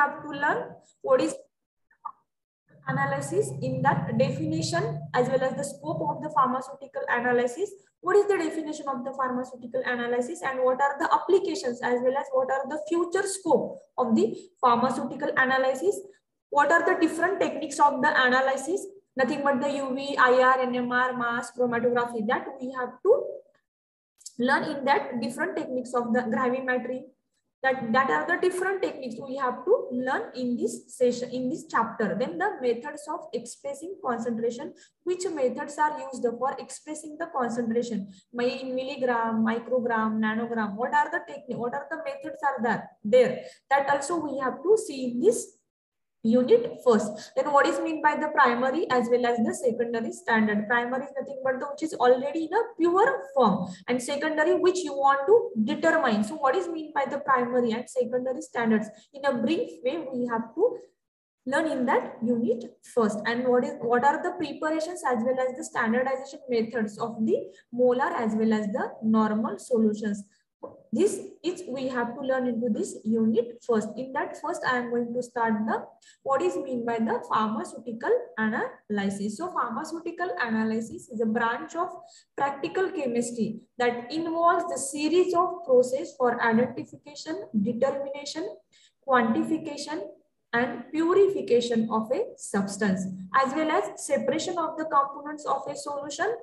have to learn what is analysis, in that definition as well as the scope of the pharmaceutical analysis. What is the definition of the pharmaceutical analysis and what are the applications as well as what are the future scope of the pharmaceutical analysis? What are the different techniques of the analysis? Nothing but the UV, IR, NMR, mass chromatography, that we have to learn in that different techniques of the gravimetry. That are the different techniques we have to learn in this session, in this chapter. Then the methods of expressing concentration, which methods are used for expressing the concentration, in milligram, microgram, nanogram, what are the technique, what are the methods are there, that also we have to see in this unit first. Then what is mean by the primary as well as the secondary standard? Primary is nothing but the which is already in a pure form, and secondary which you want to determine. So what is mean by the primary and secondary standards? In a brief way, we have to learn in that unit first. And what are the preparations as well as the standardization methods of the molar as well as the normal solutions? This is we have to learn into this unit first. In that first, I am going to start the what is mean by the pharmaceutical analysis. So pharmaceutical analysis is a branch of practical chemistry that involves the series of process for identification, determination, quantification, and purification of a substance, as well as separation of the components of a solution,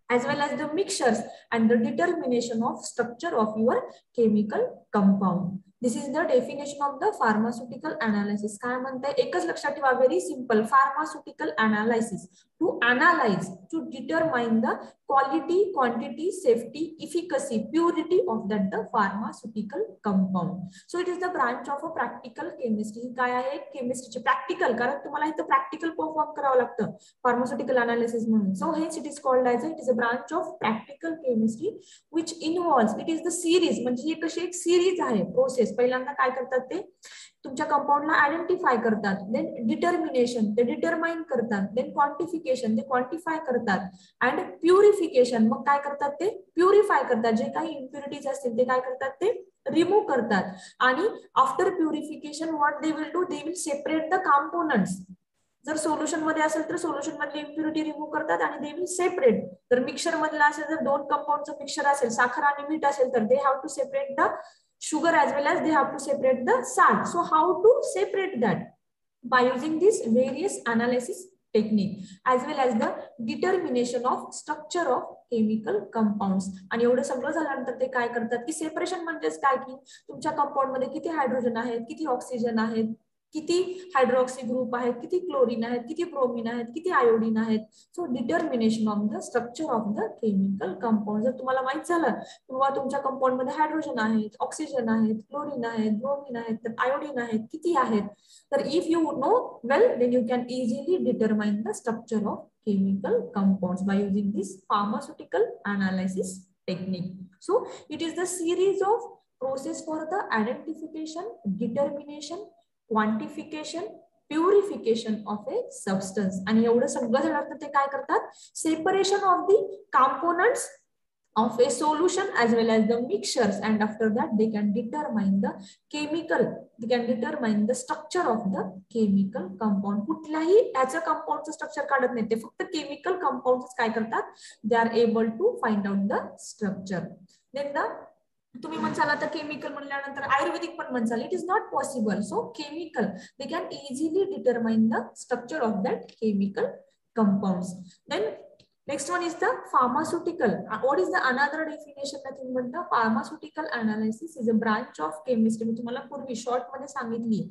as well as the mixtures and the determination of structure of your chemical compound. This is the definition of the pharmaceutical analysis. काय म्हणताय एकच लक्षात ठेवा, very simple. Pharmaceutical analysis, to analyze, to determine the quality, quantity, safety, efficacy, purity of that the pharmaceutical compound. So it is the branch of a practical chemistry. काय आहे केमिस्ट्रीचे practical, कारण तुम्हाला इथं प्रॅक्टिकल परफॉर्म करावं लागतं pharmaceutical analysis म्हणून. So hence it is called as it is a branch of practical chemistry which involves, it is the series, म्हणजे हे कशी एक सिरीज आहे प्रोसेस. पहिल्यांदा काय करतात ते तुमच्या कंपाऊंडला आयडेंटिफाय करतात, देन डिटर्मिनेशन ते डिटरमाइन करतात, देन क्वांटिफिकेशन ते क्वांटिफाय करतात, अँड प्युरिफिकेशन मग काय करतात ते प्युरिफाय करतात, जे काही इम्प्युरिटीज असतील ते काय करतात ते रिमूव्ह करतात. आणि after purification what they will do, they will separate the components. जर सोल्युशन मध्ये असेल तर सोल्युशन मधली इम्प्युरिटी रिमूव्ह करतात आणि दे विल सेपरेट. जर मिक्सर मधला असेल, जर दोन कंपाऊंडचं मिक्सर असेल, साखर आणि मीठ असेल, तर they have to separate the sugar as well as they have to separate the salt. So how to separate that? By using this various analysis technique as well as the determination of structure of chemical compounds. आणि एवढं सगळं झाल्यानंतर ते काय करतात की separation म्हणजेच काय की तुमच्या कंपाऊंड मध्ये किती हायड्रोजन आहेत, किती ऑक्सिजन आहेत, किती हायड्रॉक्सी ग्रुप आहेत, किती क्लोरीन आहेत, किती ब्रोमीन आहेत, किती आयोडीन आहेत. So determination of the structure of the chemical compound. जर तुम्हाला माहित झालं किंवा तुमच्या कंपाऊंड मध्ये हायड्रोजन आहेत, ऑक्सिजन आहेत, क्लोरीन आहेत, ब्रोमीन आहेत, तर आयोडीन आहेत, किती आहेत, तर if you know well then you can easily determine the structure of chemical compounds by using this pharmaceutical analysis technique. So it is the series of process for the identification, determination, quantification, purification of a substance. आणि एवढं सगळं झाल्यानंतर ते काय करतात, separation of the components of a solution as well as the mixtures, and after that they can determine the chemical, they can determine the structure of the chemical compound. कुठल्याही याचं कंपाऊंडचं structure काढत नाही, ते फक्त केमिकल कंपाऊंड्स काय करतात, they are able to find out the structure. Then the तुम्ही म्हणसाल आता केमिकल म्हणल्यानंतर आयुर्वेदिक पण म्हणसाल, it is not possible. So chemical they can easily determine the structure of that chemical compounds. Then next one is the pharmaceutical. What is the another definition? Nothing but the pharmaceutical analysis is a branch of chemistry. मी तुम्हाला पूर्वी short मध्ये सांगितली,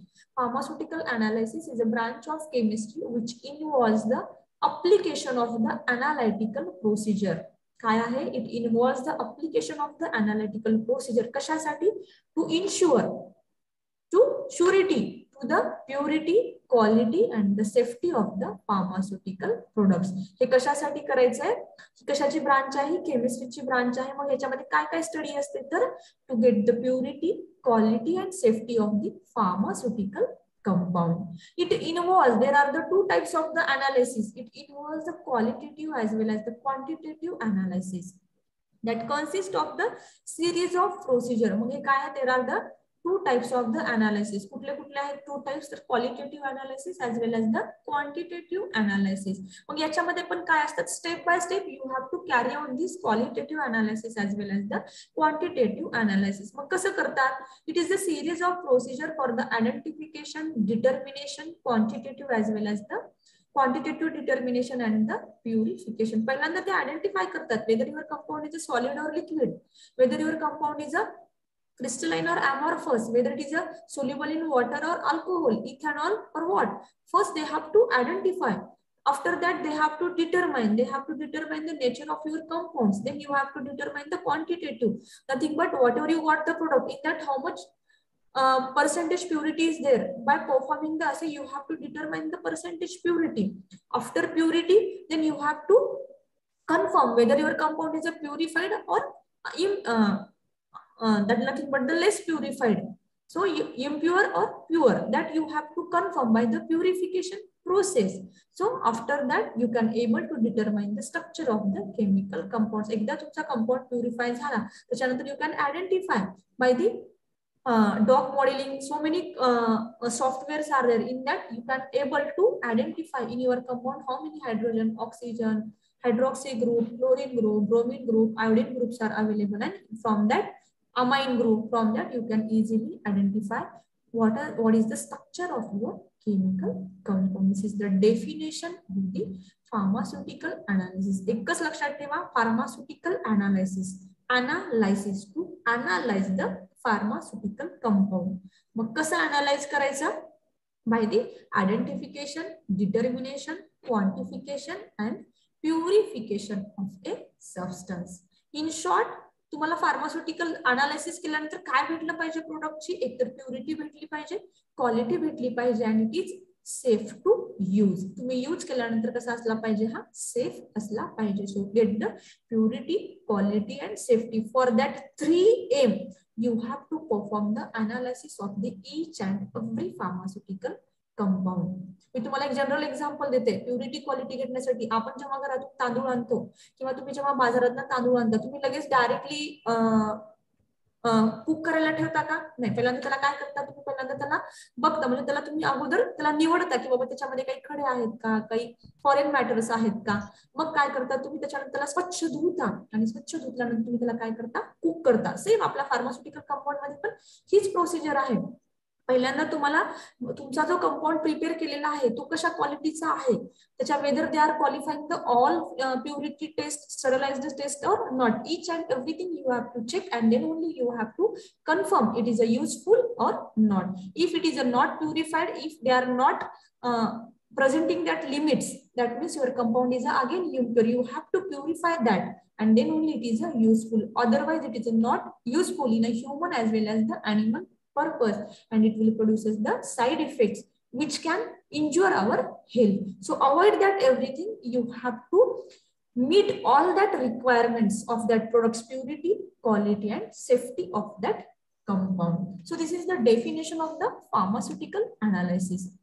pharmaceutical analysis is a branch of chemistry which involves the application of the analytical procedure. काय आहे, it involves the application of the analytical procedure. कशासाठी? To ensure, to surety, to the purity, quality and the safety of the pharmaceutical products. हे कशासाठी करायचंय, कशाची branch आहे, केमिस्ट्रीची branch आहे. मग याच्यामध्ये काय काय स्टडी असते, तर to get the purity, quality and safety of the pharmaceutical compound. It involves, there are the two types of the analysis. It involves the qualitative as well as the quantitative analysis that consist of the series of procedure. मग हे काय आहे, there are the two types of the analysis. कुठले कुठले आहेत two types? तर qualitative analysis as well as the quantitative analysis. मग याच्यामध्ये पण काय असतात? Step by step you have to carry on this qualitative analysis as well as the quantitative analysis. मग कसं करतात? It is a series of procedure for the identification, determination, quantitative as well as the quantitative determination and the purification. पहिल्यांदा ते identify करतात whether your compound is a solid or liquid, whether your compound is a crystalline or amorphous, whether it is a soluble in water or alcohol, ethanol or what. First they have to identify. After that they have to determine. They have to determine the nature of your compounds. Then you have to determine the quantitative. Nothing but whatever you got the product, in that how much percentage purity is there. By performing the assay, you have to determine the percentage purity. After purity, then you have to confirm whether your compound is a purified or that nothing but the less purified. So impure or pure, that you have to confirm by the purification process. So after that you can able to determine the structure of the chemical compounds. एकदा तुमचा compound purify झाला त्याच्यानंतर you can identify by the dock modeling. So many softwares are there. In that you can able to identify in your compound how many hydrogen, oxygen, hydroxy group, chlorine group, bromine group, iodine groups are available, and from that amine group, from that you can easily identify what is the structure of your chemical compound. This is the definition of the pharmaceutical analysis. एकच लक्षात ठेवा, pharmaceutical analysis, analysis to analyze the pharmaceutical compound. मग कसं analyze करायचं? By the identification, determination, quantification and purification of a substance. In short, तुम्हाला pharmaceutical analysis केल्यानंतर काय भेटलं पाहिजे? प्रोडक्टची एकतर प्युरिटी भेटली पाहिजे, क्वालिटी भेटली पाहिजे आणि it is safe to use. तुम्ही यूज केल्यानंतर कसा असला पाहिजे? हा सेफ असला पाहिजे. So get the purity, quality and safety. For that 3 M you have to perform the analysis of the each and every pharmaceutical compound. मी तुम्हाला एक जनरल एक्झाम्पल देते. प्युरिटी क्वालिटी घेण्यासाठी आपण जेव्हा घरातून तांदूळ आणतो किंवा तुम्ही जेव्हा बाजारात तांदूळ आणता, तुम्ही लगेच डायरेक्टली कुक करायला ठेवता का? नाही. पहिल्यांदा त्याला काय करता? तुम्ही पहिल्यांदा त्याला बघता, म्हणजे त्याला तुम्ही अगोदर त्याला निवडता की बाबा त्याच्यामध्ये काही खडे आहेत का, काही फॉरेन मॅटर्स आहेत का. मग काय करता तुम्ही? त्याच्यानंतर त्याला स्वच्छ धुता आणि स्वच्छ धुतल्यानंतर तुम्ही त्याला काय करता? कुक करता. सेम आपल्या फार्मास्युटिकल कंपाऊंड मध्ये पण हीच प्रोसिजर आहे. पहिल्यांदा तुम्हाला तुमचा जो कंपाऊंड प्रिपेअर केलेला आहे तो कशा क्वालिटीचा आहे, त्याच्या whether they are qualifying the all purity test, sterilized test or not. Each and everything you have to check and then only you have to confirm it is a useful or not. If it is a not purified, if they are not presenting that limits, that means your compound is again impure. You have to purify that and then only it is a useful. Otherwise it is not useful in a human as well as the animal purpose, and it will produce the side effects which can injure our health. So avoid that everything. You have to meet all that requirements of that product's purity, quality and safety of that compound. So this is the definition of the pharmaceutical analysis.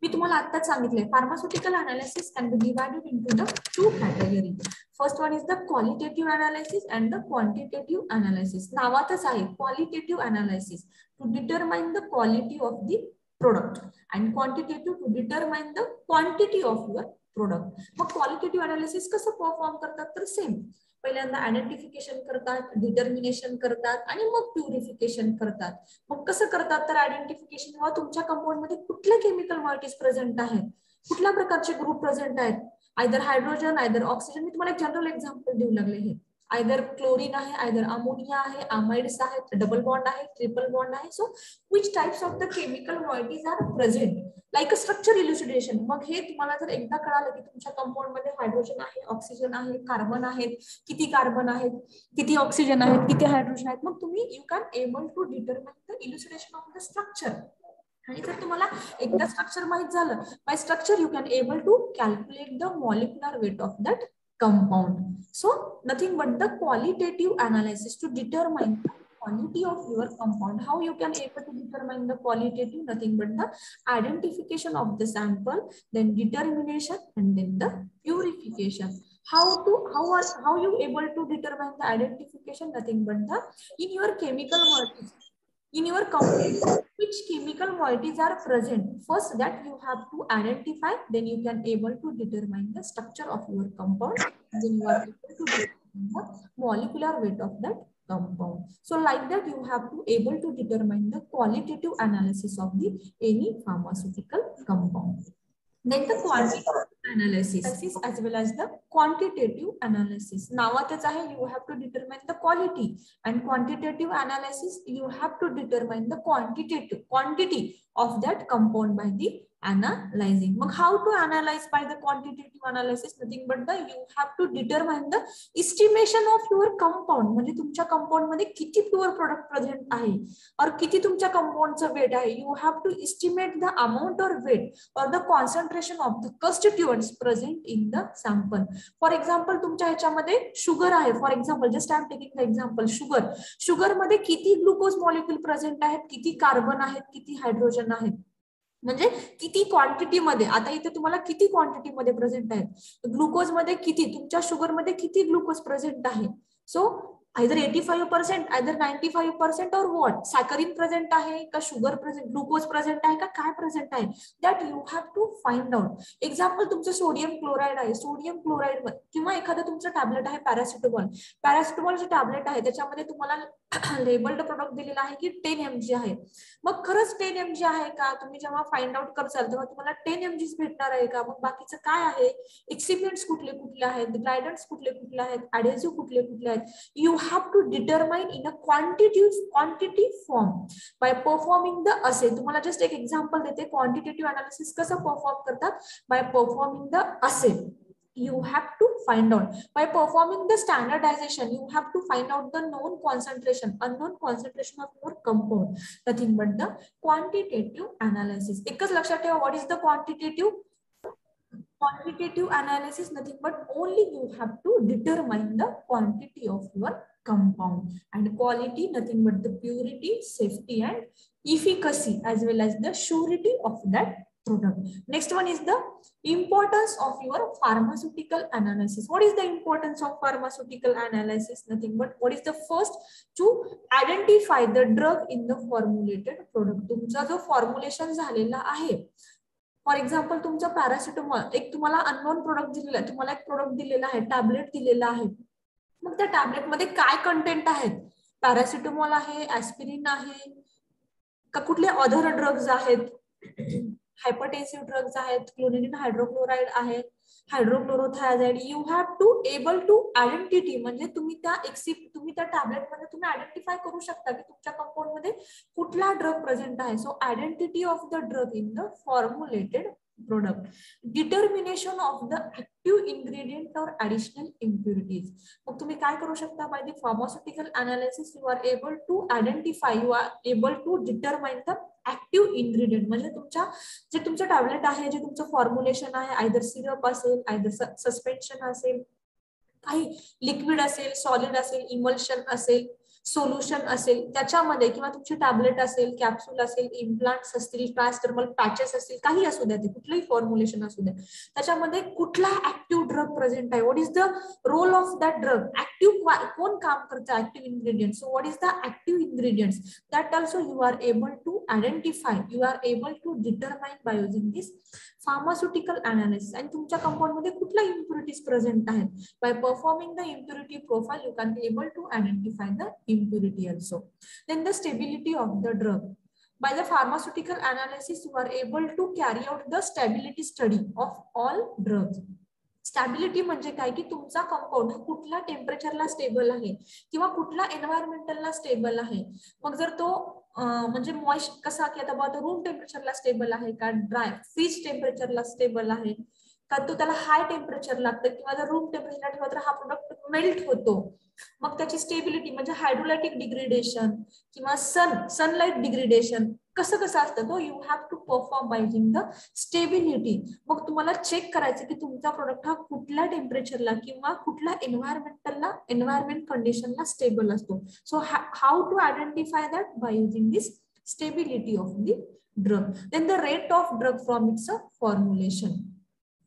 मी तुम्हाला आत्ताच सांगितले, pharmaceutical analysis can be divided into the 2 category. First one is the qualitative analysis and the quantitative analysis. नावातच आहे qualitative analysis to determine the quality of the product and quantitative to determine the quantity of your product. मग qualitative analysis कसं perform करतात? तर same पहिल्यांदा identification करतात, determination करतात आणि मग प्युरिफिकेशन करतात. मग कसं करतात? तर आयडेंटिफिकेशन किंवा तुमच्या कंपाऊंड मध्ये कुठल्या केमिकल मॉलिक्युल्स प्रेझेंट आहेत, कुठल्या प्रकारचे ग्रुप प्रेझेंट आहेत, आयदर हायड्रोजन, आयदर ऑक्सिजन. मी तुम्हाला एक जनरल एक्झाम्पल देऊ लागले. हे आयदर क्लोरीन आहे, आयदर अमोनिया आहे, अमाइड्स आहेत, डबल बॉन्ड आहे, ट्रिपल बॉन्ड आहे. So which types of the chemical molecules are present like a structure elucidation. मग हे तुम्हाला जर एकदा कळालं की तुमच्या कंपाऊंड मध्ये हायड्रोजन आहे, ऑक्सिजन आहे, कार्बन आहेत, किती कार्बन आहेत, किती ऑक्सिजन आहेत, किती हायड्रोजन आहेत, मग तुम्ही you can able to determine the elucidation of the structure. आणि जर तुम्हाला एकदा स्ट्रक्चर माहित झालं, by structure you can able to calculate the molecular weight of that compound. So nothing but the qualitative analysis to determine the quality of your compound. How you can able to determine the qualitative? Nothing but the identification of the sample, then determination and then the purification. How you able to determine the identification? Nothing but the in your chemical molecules. In your compound, which chemical moieties are present? First, that you have to identify, then you can able to determine the structure of your compound, then you are able to determine the molecular weight of that compound. So like that, you have to able to determine the qualitative analysis of the any pharmaceutical compound. Then the quantitative analysis as well as the quantitative analysis. नावातच आहे, you have to determine the quality, and quantitative analysis you have to determine the quantity of that compound by the analyzing. But how to analyze by the quantitative analysis? Nothing but the you have to determine the estimation of your compound. म्हणजे तुमच्या compound मध्ये किती pure product present आहे और किती तुमच्या कंपाउंडचं weight आहे. You have to estimate the amount और weight or the concentration of the constituents present in the sample. For example, तुमच्या ह्याच्यामध्ये शुगर आहे. For example just I am taking the example sugar मध्ये किती ग्लुकोज मॉलिक्यूल प्रेझेंट आहेत, किती carbon आहेत, किती हायड्रोजन आहेत, म्हणजे किती क्वांटिटी मध्ये. आता इथे तुम्हाला किती क्वांटिटी मध्ये प्रेझेंट आहेत, ग्लुकोज मध्ये किती, तुमच्या शुगर मध्ये किती ग्लुकोज प्रेझेंट आहे. So either 85%, either 95% or what, saccharin present आहे का, शुगर प्रेझेंट, ग्लुकोज प्रेझेंट आहे का, काय प्रेझेंट आहे, that you have to find out. Example तुमचं सोडियम क्लोराइड आहे, सोडियम क्लोराइड किंवा एखादं तुमचं टॅबलेट आहे पॅरासिटामॉल जे टॅबलेट आहे त्याच्यामध्ये तुम्हाला लेबल्ड प्रोडक्ट दिलेला आहे की 10 mg आहे. मग खरंच 10 mg आहे का, तुम्ही जेव्हा फाइंड आउट करसाल तेव्हा तुम्हाला 10 mg भेटणार आहे का. मग बाकीचं काय आहे, एक्सिपियंट्स कुठले कुठले आहेत, ग्लायडन्स कुठले कुठले आहेत, ऍडेसिव्ह कुठले कुठले आहेत. You have to determine in a quantity form by performing the assay. तुम्हाला जस्ट एक एक्झाम्पल देते, क्वांटिटेटिव्ह अनालिसिस कसं परफॉर्म करतात, by performing the assay. You have to find out by performing the standardization. You have to find out the known concentration, unknown concentration of your compound. Nothing but the quantitative analysis. एकच लक्षात ठेवा, what is the quantitative analysis? Nothing but only you have to determine the quantity of your compound, and quality nothing but the purity, safety and efficacy as well as the surety of that product. Next one is the importance of your pharmaceutical analysis. What is the importance of pharmaceutical analysis? Nothing but what is the first, to identify the drug in the formulated product. तुमचा जो formulation झालेला आहे, for example तुमचा paracetamol, एक तुम्हाला unknown product दिलेला आहे, तुम्हाला एक प्रोडक्ट दिलेला आहे, टॅबलेट दिलेला आहे. मग त्या टॅबलेट मध्ये काय कंटेंट आहेत, पॅरासिटामॉल आहे, ऍस्पिरिन आहे का, कुठले अदर ड्रग्ज आहेत, हायपरटेन्सिव्ह ड्रग्ज आहेत, क्लोरिन हायड्रोक्लोराइड आहे, hydrochlorothiazide. You have to able to identity, म्हणजे तुम्ही त्या टॅबलेट मध्ये तुम्ही आयडेंटिफाय करू शकता की तुमच्या कंपाउंड मध्ये कुठला ड्रग प्रेझेंट आहे. So identity of the drug in the formulated product, determination of the active ingredient or additional impurities. मग तुम्ही काय करू शकता, by the pharmaceutical analysis you are able to identify, you are able to determine the active ingredient. म्हणजे तुमचं tablet आहे, जे तुमचं फॉर्म्युलेशन आहे, आयदर सिरप असेल, आयदर सस्पेन्शन असेल, काही लिक्विड असेल, सॉलिड असेल, इमल्शन असेल, सोल्युशन असेल त्याच्यामध्ये, किंवा तुमची टॅबलेट असेल, कॅप्सूल असेल, इम्प्लांट्स असतील, ट्रान्सडर्मल पॅचेस असतील, काही असू द्या, ते कुठलंही फॉर्म्युलेशन असू द्या, त्याच्यामध्ये कुठला ऍक्टिव्ह ड्रग प्रेझेंट आहे, what is the role of that drug, active कोण काम करतं, active ingredients. So what is the active ingredients, that also you are able to identify, you are able to determine by using this pharmaceutical analysis. आणि तुमच्या compound मध्ये कुठला impurities present आहेत, by performing the impurity profile you can be able to identify the impurity also. Then the stability of the drug. By the pharmaceutical analysis, you are able to carry out the stability study of all drugs. Stability म्हणजे काय की तुमचा compound कुठल्या टेम्परेचरला stable आहे किंवा कुठल्या एन्व्हायरमेंटलला stable आहे. मग जर तो म्हणजे मॉइस्ट कसा की आता बघा रूम टेम्परेचरला स्टेबल आहे का, ड्राय फ्रीज टेम्परेचरला स्टेबल आहे का, तो त्याला हाय टेम्परेचर लागतं किंवा जर रूम टेम्परेचरला ठेवला तर हा प्रोडक्ट मेल्ट होतो. मग त्याची स्टेबिलिटी म्हणजे हायड्रोलायटिक डिग्रेडेशन किंवा सनलाइट डिग्रेडेशन कसं असतं, तो you have to perform by using the stability. मग तुम्हाला चेक करायचं की तुमचा प्रोडक्ट हा कुठल्या टेम्परेचरला किंवा कुठल्या एन्व्हायरमेंट कंडिशनला स्टेबल असतो. So how to identify that, by using this stability of the drug. Then the rate of drug from its formulation.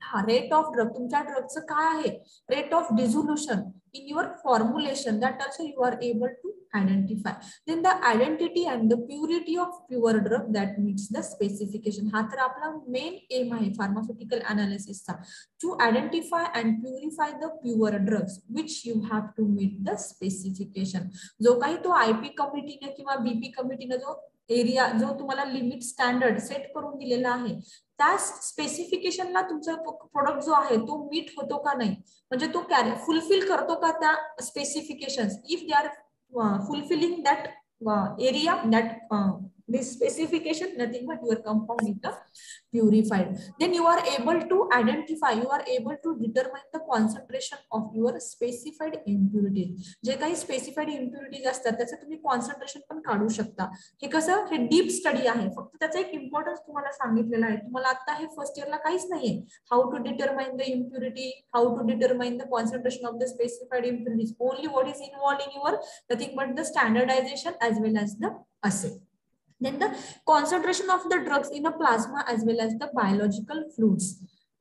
हा रेट ऑफ ड्रग, तुमच्या ड्रगचं काय आहे, rate of dissolution in your formulation, that also you are able to identify. Then the identity and the purity of pure drug that meets the specification. हा तर आपला main M आहे pharmaceutical अनालिसिसचा, to identify and purify the pure drugs which you have to meet the specification. जो काही तो IP कमिटीने किंवा BP कमिटीने जो एरिया जो तुम्हाला लिमिट स्टँडर्ड सेट करून दिलेला आहे त्या स्पेसिफिकेशनला तुमचा प्रोडक्ट जो आहे तो मीट होतो का नाही, म्हणजे तो फुलफिल करतो का त्या specifications. If they R fulfilling that area, that this specification, nothing but your compound is the purified. Then you are able to identify, you are able to determine the concentration of your specified impurities. जे काही specified impurities असतात त्याचं तुम्ही concentration पण काढू शकता. हे कसं, हे डीप स्टडी आहे, फक्त त्याचा एक इम्पॉर्टन्स तुम्हाला सांगितलेला आहे. तुम्हाला आता हे फर्स्ट इयरला काहीच नाहीये. How to determine the impurity, how to determine the concentration of the specified impurities. Only what is involved in your nothing but the standardization as well as the assay. Then the concentration of the drugs in a plasma as well as the biological fluids.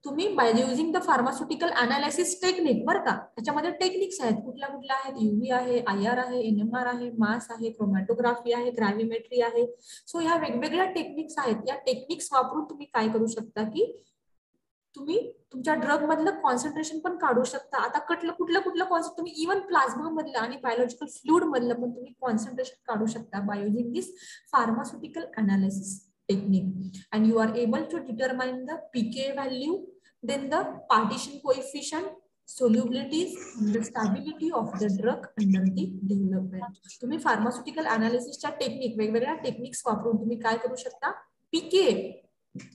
तुम्ही by using the pharmaceutical analysis technique, बरं का, त्याच्यामध्ये techniques आहेत, कुठल्या कुठल्या आहेत, UV आहे, IR आहे, NMR आहे, मास आहे, क्रोमॅटोग्राफी आहे, ग्रॅव्हिमेट्री आहे. सो ह्या वेगवेगळ्या टेक्निक्स आहेत. या टेक्निक्स वापरून तुम्ही काय करू शकता की तुम्ही तुमच्या ड्रग मधलं कॉन्सन्ट्रेशन पण काढू शकता. आता कुठलं कॉन्सन्ट्रेशन तुम्ही इव्हन प्लाझ्मा मधलं आणि बायोलॉजिकल फ्लुइड मधलं पण तुम्ही कॉन्सन्ट्रेशन काढू शकता by using this pharmaceutical analysis technique. And you are able to determine the pK value, then the partition coefficient, solubilities, the stability of the drug under the development. तुम्ही pharmaceutical अनालिसिसच्या technique, वेगवेगळ्या techniques वापरून तुम्ही काय करू शकता,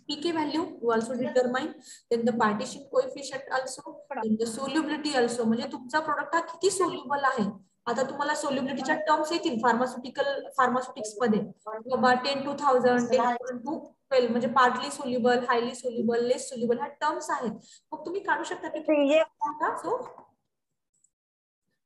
PK value you also determine, then the partition coefficient also, then the solubility also, म्हणजे तुमचा product हा किती सोल्युबल आहे. आता तुम्हाला सोल्युबिलिटीच्या टर्म्स येतील फार्मास्युटिक्स मध्ये, बाबा 10 to 1000, 10 to 12, म्हणजे पार्टली सोल्युबल, हायली सोल्युबल, लेस सोल्युबल, ह्या टर्म्स आहेत. मग तुम्ही काढू शकता की so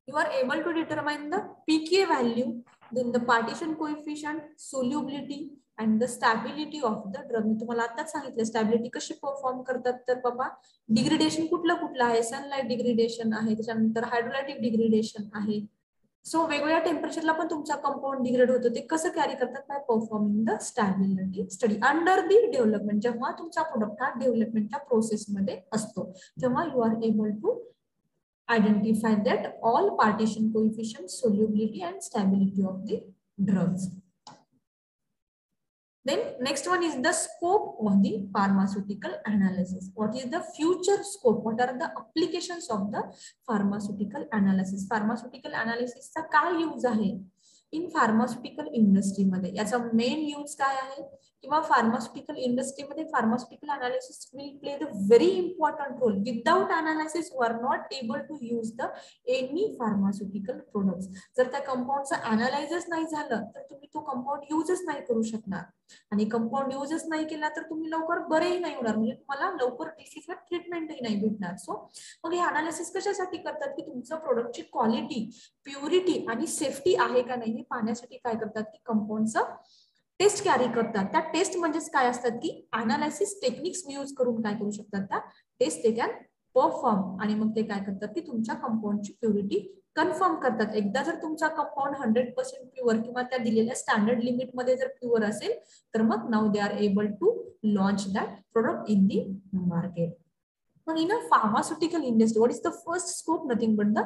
you are able to determine the pK value, then the partition coefficient, solubility and the stability of the drug. मी तुम्हाला आताच सांगितलं स्टॅबिलिटी कशी परफॉर्म करतात. तर बाबा डिग्रेडेशन कुठलं आहे, सनलाइट डिग्रेडेशन आहे, त्याच्यानंतर हायड्रोलायटिक डिग्रेडेशन आहे. सो वेगवेगळ्या टेम्परेचरला पण तुमचा कंपाऊंड डिग्रेड होतो. ते कसं कॅरी करतात, by performing the stability study under the development. जेव्हा तुमचा प्रोडक्ट हा डेव्हलपमेंटच्या प्रोसेसमध्ये असतो तेव्हा you are able to identify that all partition coefficients, solubility and stability of the drugs. Then next one is the scope of the pharmaceutical analysis. What is the future scope? What are the applications of the pharmaceutical analysis? Pharmaceutical analysis चा काय use आहे in pharmaceutical industry मध्ये, याचा main use काय आहे, किंवा pharmaceutical इंडस्ट्रीमध्ये pharmaceutical analysis will play the very important role. Without analysis you are not able to use the any pharmaceutical products. जर त्या कंपाऊंडचं अनालायझच नाही झालं तर तुम्ही तो कंपाऊंड यूजच नाही करू शकणार, आणि कंपाऊंड यूजच नाही केला तर तुम्ही लवकर बरेही नाही होणार, म्हणजे तुम्हाला लवकर डिसीजवर ट्रीटमेंटही नाही भेटणार. सो मग हे अनालिसिस कशासाठी करतात की तुमचं प्रोडक्टची क्वालिटी, प्युरिटी आणि सेफ्टी आहे का नाही हे पाहण्यासाठी काय करतात की कंपाऊंडचं टेस्ट कॅरी करतात. त्या टेस्ट म्हणजेच काय असतात की अनालिसिस टेक्निक्स यूज करून काय करू शकतात, त्या टेस्ट ते कॅन परफॉर्म, आणि मग ते काय करतात की तुमच्या कंपाऊंडची प्युरिटी कन्फर्म करतात. एकदा जर तुमचा कंपाऊंड 100% प्युअर किंवा त्या दिलेल्या स्टँडर्ड लिमिट मध्ये जर प्युअर असेल तर मग now they are able to launch that product in the market. But in a pharmaceutical industry, what is the first scope? Nothing but the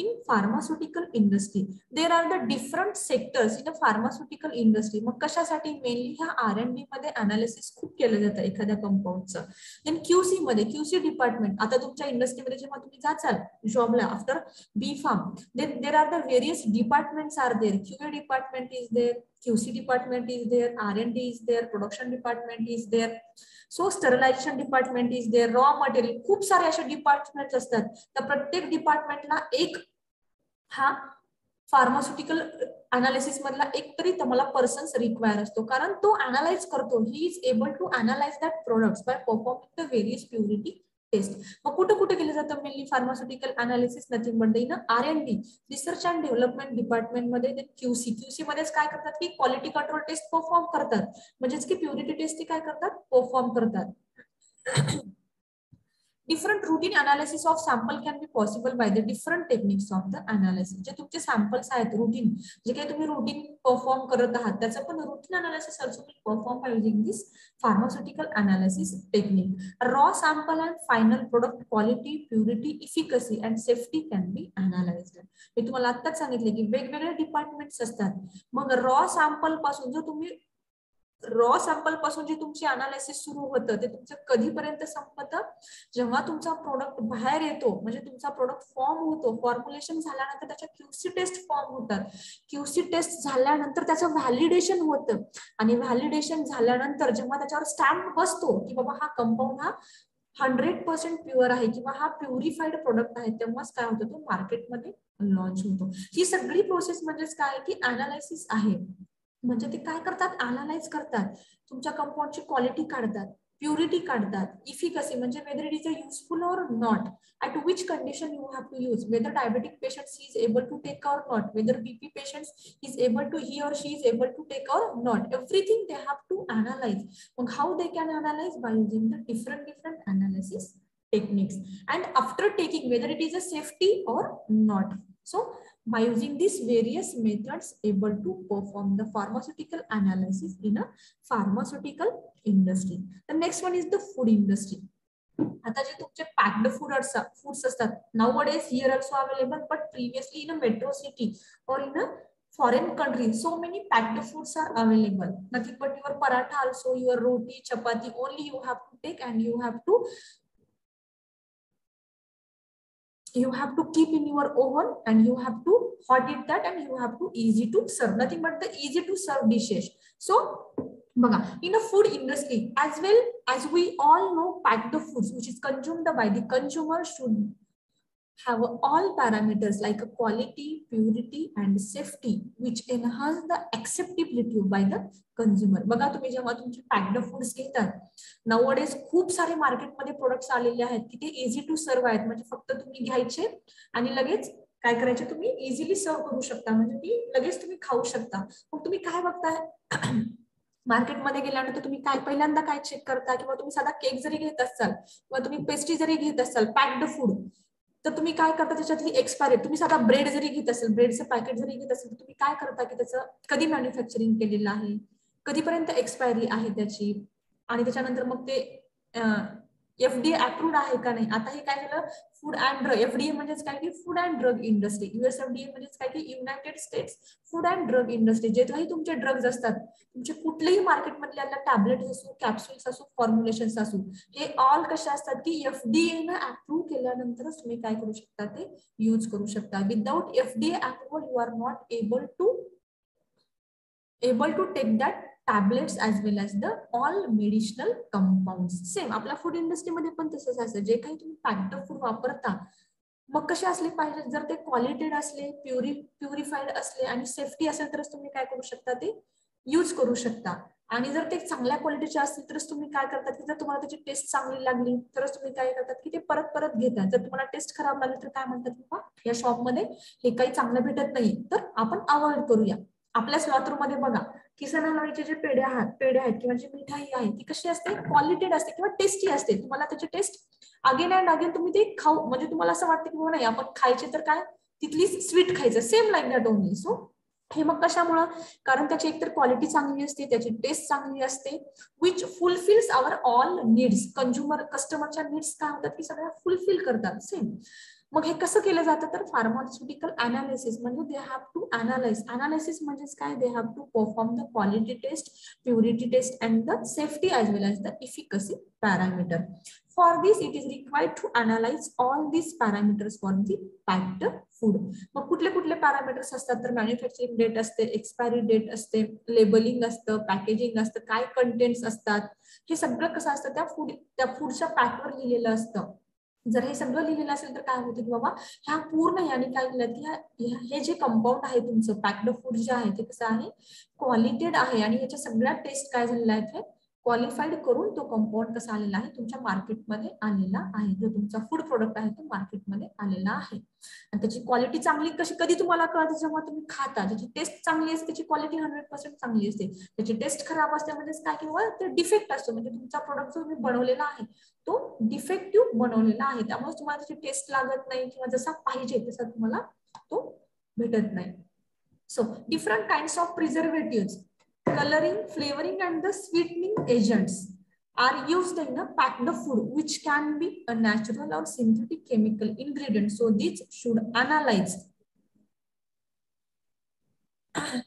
in pharmaceutical industry there are the different sectors in a pharmaceutical industry. मग कशासाठी mainly ह्या R&D मध्ये analysis खूप केलं जातं एखाद्या कंपाऊंडचं. Then QC मध्ये, QC डिपार्टमेंट, आता तुमच्या इंडस्ट्रीमध्ये जेव्हा तुम्ही जाचाल जॉबला after B Pharm, then there are the various departments are there. QA department is there, QC department is there, R&D is there, production department is there, so sterilization department is there, raw material, खूप सारे असे department असतात. तर प्रत्येक डिपार्टमेंटला एक हा pharmaceutical analysis मधला एक तरी तुम्हाला पर्सन्स रिक्वायर असतो, कारण तो अनालाइज करतो. He is able to analyse that products by performing the various purity test. मग कुठे केलं जातं mainly pharmaceutical analysis? Nothing but in R&D, research and development department मध्ये. QC मध्येच काय करतात की क्वालिटी कंट्रोल टेस्ट परफॉर्म करतात, म्हणजेच की प्युरिटी टेस्ट काय करतात, परफॉर्म करतात. Different routine analysis of sample can be possible by the different techniques of the analysis. जे तुमचे सॅम्पल्स आहेत रुटीन, जे काही तुम्ही रुटीन परफॉर्म करत आहात त्याचं पण routine analysis also will perform by using this pharmaceutical analysis technique. Raw sample and final product quality, purity, efficacy and safety can be analysed. मी तुम्हाला आत्ताच सांगितले की वेगवेगळे डिपार्टमेंट्स असतात. मग रॉ सॅम्पल पासून जो तुम्ही रॉ सॅम्पल पासून जे तुमचे अनालिसिस सुरू होतं ते तुमचं कधीपर्यंत संपतं, जेव्हा तुमचा प्रोडक्ट बाहेर येतो, म्हणजे तुमचा प्रोडक्ट फॉर्म होतो, फॉर्म्युलेशन झाल्यानंतर त्याच्या क्यूसी टेस्ट फॉर्म होतात, क्यूसी टेस्ट झाल्यानंतर त्याचं व्हॅलिडेशन होतं आणि व्हॅलिडेशन झाल्यानंतर जेव्हा त्याच्यावर स्टॅम्प बसतो की बाबा हा कंपाऊंड हा 100% प्युअर आहे किंवा हा प्युरिफाईड प्रोडक्ट आहे, तेव्हाच काय होतं तो मार्केटमध्ये लॉन्च होतो. ही सगळी प्रोसेस म्हणजेच काय की अनालिसिस आहे. म्हणजे ते काय करतात, अनालाइज करतात, तुमच्या कंपाऊंडची क्वालिटी काढतात, प्युरिटी काढतात, इफिकसी म्हणजे whether it is a useful or not, at which condition you have to use, whether diabetic patients is able to take or not, whether BP patients is able to he or she is able to take or not, everything they have to analyse. मग how they can analyse, by using the different analysis techniques and after taking whether it is a safety or not. So by using these various methods able to perform the pharmaceutical analysis in a pharmaceutical industry. The next one is the food industry. आता जे तुमचे packed foods असतात, nowadays here also available but previously in a metro city or in a foreign country so many packed foods are available, nothing but your paratha also, your roti, chapati only you have to take and you have to keep in your oven and you have to hot it that and you have to easy to serve, nothing but the easy to serve dishes. So in a food industry as well as we all know, packed foods which is consumed by the consumer should have all parameters like quality, purity and safety which enhance the acceptability by the consumer. बघा तुम्ही जेव्हा तुमचे packed foods घेतात, nowadays खूप सारे मार्केटमध्ये products आलेले आहेत की ते इझी टू सर्व आहेत, म्हणजे फक्त तुम्ही घ्यायचे आणि लगेच काय करायचे, तुम्ही इझिली सर्व करू शकता, म्हणजे ती लगेच तुम्ही खाऊ शकता. मग तुम्ही काय बघताय, मार्केटमध्ये गेल्यानंतर तुम्ही काय पहिल्यांदा काय चेक करता, किंवा तुम्ही साधा केक जरी घेत असाल किंवा तुम्ही पेस्ट्री जरी घेत असाल पॅक्ड फूड, तर तुम्ही काय करता त्याच्यातली एक्सपायरी, तुम्ही साधा ब्रेड जरी घेत असेल, ब्रेडचं पॅकेट जरी घेत असेल तर तुम्ही काय करता की त्याचं कधी मॅन्युफॅक्चरिंग केलेलं आहे, कधीपर्यंत एक्सपायरी आहे त्याची, आणि त्याच्यानंतर मग ते FDA अप्रूव्ड आहे का नाही. आता हे काय झालं, फूड अँड ड्रग, FDA म्हणजेच काय की food and drug industry, USFDA म्हणजेच काय की United states food and drug industry. जे काही तुमचे ड्रग्ज असतात, तुमचे कुठलेही मार्केटमधले टॅबलेट्स असो, कॅप्सूल्स असो, फॉर्म्युलेशन्स असो, हे ऑल कसे असतात की FDA ने अप्रूव्ह केल्यानंतरच तुम्ही काय करू शकता, ते यूज करू शकता. Without FDA approval you are not able to take that tablets as well as the all medicinal compounds. Same आपल्या फूड इंडस्ट्रीमध्ये पण तसंच असतं, जे काही तुम्ही पॅक्ड फूड वापरता मग कसे असले पाहिजे, जर ते क्वालिटेड असले, प्युरिफाईड असले आणि सेफ्टी असेल तरच तुम्ही काय करू शकता, ते यूज करू शकता. आणि जर ते चांगल्या क्वालिटीचे असतील तरच तुम्ही काय करतात की जर तुम्हाला त्याची टेस्ट चांगली लागली तरच तुम्ही काय करतात की ते परत परत घेतात. जर तुम्हाला टेस्ट खराब लागली तर काय म्हणतात बाबा या शॉपमध्ये हे काही चांगलं भेटत नाही तर आपण अवॉइड करूया. आपल्याच लातूरमध्ये बघा किसनहलवाईचे जे पेढे आहेत किंवा जी मिठाई आहे ती कशी असते, क्वालिटेड असते किंवा टेस्टी असते. तुम्हाला त्याची टेस्ट अगेन अँड अगेन तुम्ही ते खाऊ, म्हणजे तुम्हाला असं वाटतं की नाही आपण खायचे तर काय तिथली स्वीट खायचं, same like that only. So हे मग कशामुळं, कारण त्याची एकतर क्वालिटी चांगली असते, त्याची टेस्ट चांगली असते, which fulfils our all needs. कस्टमरच्या नीड्स काय होतात की सगळ्या फुलफिल करतात. सेम मग हे कसं केलं जातं तर फार्मास्युटिकल अनालिसिस म्हणजे they have to analyse. Analysis म्हणजेच काय, they have to perform the quality test, purity test and the safety as well as the efficacy parameter. For this it is required to analyze all these parameters for the packed food. मग कुठले कुठले parameters असतात तर manufacturing date असते, expiry date असते, labelling असतं, packaging असतं, काय कंटेंट्स असतात, हे सगळं कसं असतं त्या फूडच्या पॅकवर लिहिलेलं असतं. जर हे सगळं लिहिलेलं असेल तर काय होतं की बाबा ह्या पूर्ण याने काय केलं की हे जे कंपाऊंड आहे तुमचं पॅक्ड फूड जे आहे ते कसं आहे, क्वालिटेड आहे आणि याच्या सगळ्या टेस्ट काय झालेल्या आहेत, क्वालिफाईड करून तो कंपाऊंड कसा आलेला आहे तुमच्या मार्केटमध्ये आलेला आहे. जो तुमचा फूड प्रोडक्ट आहे तो मार्केटमध्ये आलेला आहे. आणि त्याची क्वालिटी चांगली कधी तुम्हाला कळते जेव्हा तुम्ही खाता. ज्याची टेस्ट चांगली असते त्याची क्वालिटी 100% चांगली असते. त्याची टेस्ट खराब असते म्हणजे काय किंवा ते डिफेक्ट असतो म्हणजे तुमचा प्रोडक्ट जो तुम्ही बनवलेला आहे तो डिफेक्टिव्ह बनवलेला आहे. त्यामुळे तुम्हाला त्याची टेस्ट लागत नाही किंवा जसा पाहिजे तसा तुम्हाला तो भेटत नाही. So different kinds of preservative, coloring, flavoring and the sweetening agents are used in a packed food which can be a natural or synthetic chemical ingredient. So these should analyze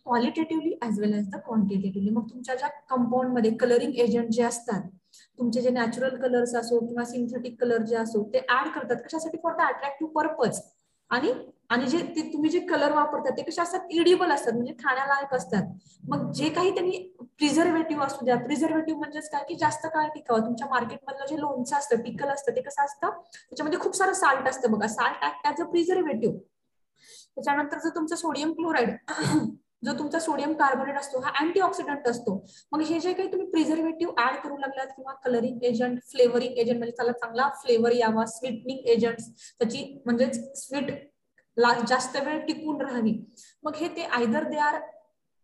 qualitatively as well as the quantitatively. मग तुमच्या ज्या compound मध्ये colouring agent जे असतात तुमचे जे natural colours असो किंवा सिंथेटिक कलर जे असो ते ऍड करतात कशासाठी फॉर द अट्रॅक्टिव्ह पर्पज. आणि जे तुम्ही जे कलर वापरतात ते कसे असतात इडिबल असतात म्हणजे खाण्यालायक असतात. मग जे काही त्यांनी प्रिझर्वेटिव्ह असू द्या, प्रिझर्वेटिव्ह म्हणजेच काय की जास्त काळ टिकावं. तुमच्या मार्केटमधलं जे लोणचं असतं पिकल असतं ते कसं असतं त्याच्यामध्ये खूप सारं साल्ट असतं बघा. Salt act as a preservative. त्याच्यानंतर जर तुमचं सोडियम क्लोराईड जो तुमचा सोडियम कार्बोनेट असतो हा अँटीऑक्सिडंट असतो. मग हे जे काही तुम्ही प्रिझर्वेटिव्ह ऍड करू लागलात किंवा कलरिंग एजंट, फ्लेवरिंग एजंट म्हणजे त्याला चांगला फ्लेवर यावा, स्वीटनिंग एजंट्स त्याची म्हणजे स्वीट जास्त वेळ टिकून राहावी. मग हे ते either they are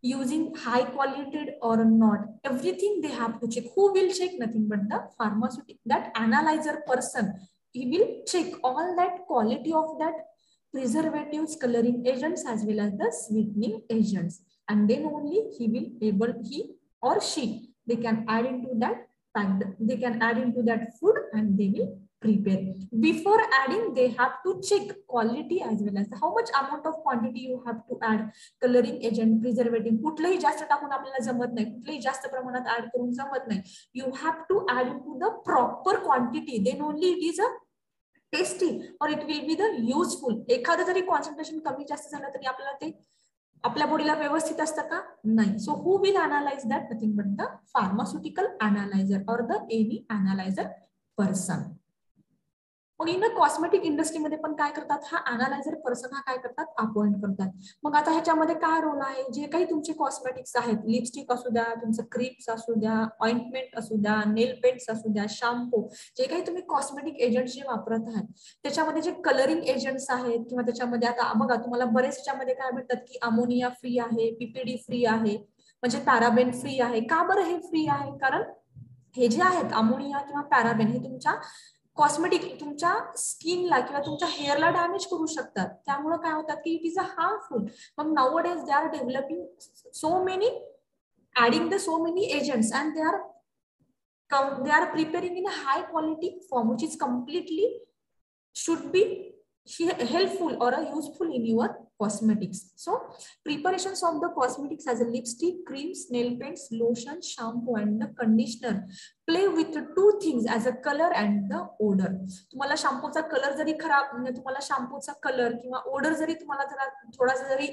using high quality or not, everything they have to check. Who will check? Nothing but the pharmaceutical, that analyzer person, he will check all that quality of that preservatives, coloring agents as well as the sweetening agents, and then only he or she they can add into that packed, they can add into that food and they will prepare. Before adding they have to check quality as well as how much amount of quantity you have to add. Colouring agent, preservative कुठलंही जास्त टाकून आपल्याला जमत नाही, कुठलंही जास्त प्रमाणात add करून जमत नाही. You have to add into the proper quantity, then only it is a tasty or it will be the useful. एखादं जरी कॉन्सन्ट्रेशन कमी जास्त झालं तरी आपल्याला ते आपल्या बॉडीला व्यवस्थित असतं का? नाही. So who will analyse that? Nothing but the pharmaceutical analyser और द एनी अनालायझर पर्सन. मग इन कॉस्मेटिक इंडस्ट्रीमध्ये पण काय करतात, हा अनालायझर पर्सन हा काय करतात अपॉइंट करतात. मग आता ह्याच्यामध्ये काय रोल आहे, जे काही तुमचे कॉस्मेटिक्स आहेत, लिपस्टिक असू द्या, तुमचं क्रीम्स असू द्या, ऑइंटमेंट असू द्या, नेल पेंट्स असू द्या, शॅम्पू, जे काही तुम्ही कॉस्मेटिक एजंट जे वापरत आहात त्याच्यामध्ये जे कलरिंग एजंट्स आहेत किंवा त्याच्यामध्ये आता बघा तुम्हाला बरेच त्याच्यामध्ये काय म्हणतात की अमोनिया फ्री आहे, पीपीडी फ्री आहे, म्हणजे पॅराबेन फ्री आहे. का बरं हे फ्री आहे? कारण हे जे आहेत अमोनिया किंवा पॅराबेन हे तुमच्या कॉस्मेटिक तुमच्या स्किनला किंवा तुमच्या हेअरला डॅमेज करू शकतात. त्यामुळे काय होतात की इट इज अ हार्मफुल. मग nowadays they are developing so many, adding the so many agents and they are preparing in a high quality form which is completely should be helpful or useful in your cosmetics. So preparations of the cosmetics as a lipstick, creams, nail paints, lotion, shampoo and the conditioner play with the two things as a color and the odor. तुम्हाला शॅम्पूचा colour जरी खराब, तुम्हाला शॅम्पूचा colour किंवा Oder जरी तुम्हाला जरा थोडासा जरी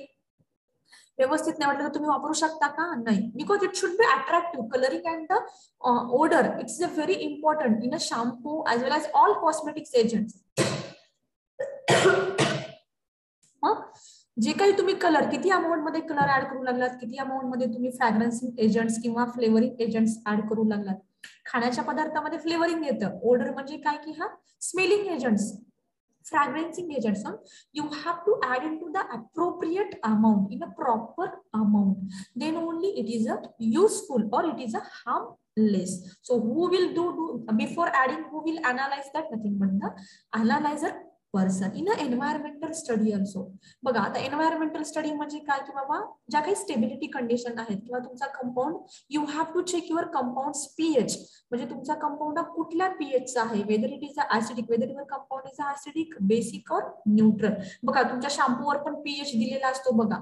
व्यवस्थित नाही वाटलं तर तुम्ही वापरू शकता का? नाही. Because it should be attractive. Colouring and the odour it's a very important in a shampoo as well as all cosmetics agents. मग जे काही तुम्ही कलर किती अमाऊंट मध्ये कलर ऍड करू लागलात, किती अमाऊंट मध्ये तुम्ही फ्रॅग्रन्सिंग एजंट्स किंवा फ्लेवरिंग एजंट्स ऍड करू लागलात. खाण्याच्या पदार्थामध्ये फ्लेवरिंग येतं. ओडर म्हणजे काय की हा smelling agents, fragrancing agents. You have to add into the appropriate amount in a proper amount, then only it is a useful or it is a harmless. So who will do before adding, who will analyze that? Nothing but the analyzer person. In a environmental study also. बघा आता environmental study म्हणजे काय की बाबा ज्या काही stability condition आहेत किंवा तुमचा compound, you have to check your compound pH, म्हणजे तुमचा कंपाऊंड कुठल्या पीएचचा आहे, whether it is acidic, whether your compound is acidic, basic और न्यूट्रल. बघा तुमच्या शॅम्पूवर पण पीएच दिलेला असतो बघा,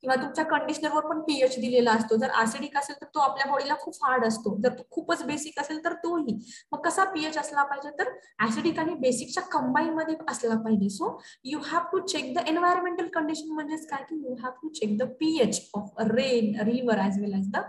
किंवा तुमच्या कंडिशनरवर पण पीएच दिलेला असतो. जर ऍसिडिक असेल तर तो आपल्या बॉडीला खूप हार्ड असतो, जर तो खूपच बेसिक असेल तर तोही. मग कसा पीएच असला पाहिजे तर ऍसिडिक आणि बेसिकच्या कंबाईन मध्ये असला पाहिजे. So you have to check the environmental condition, म्हणजेच काय की you have to check the pH of rain, river as well as the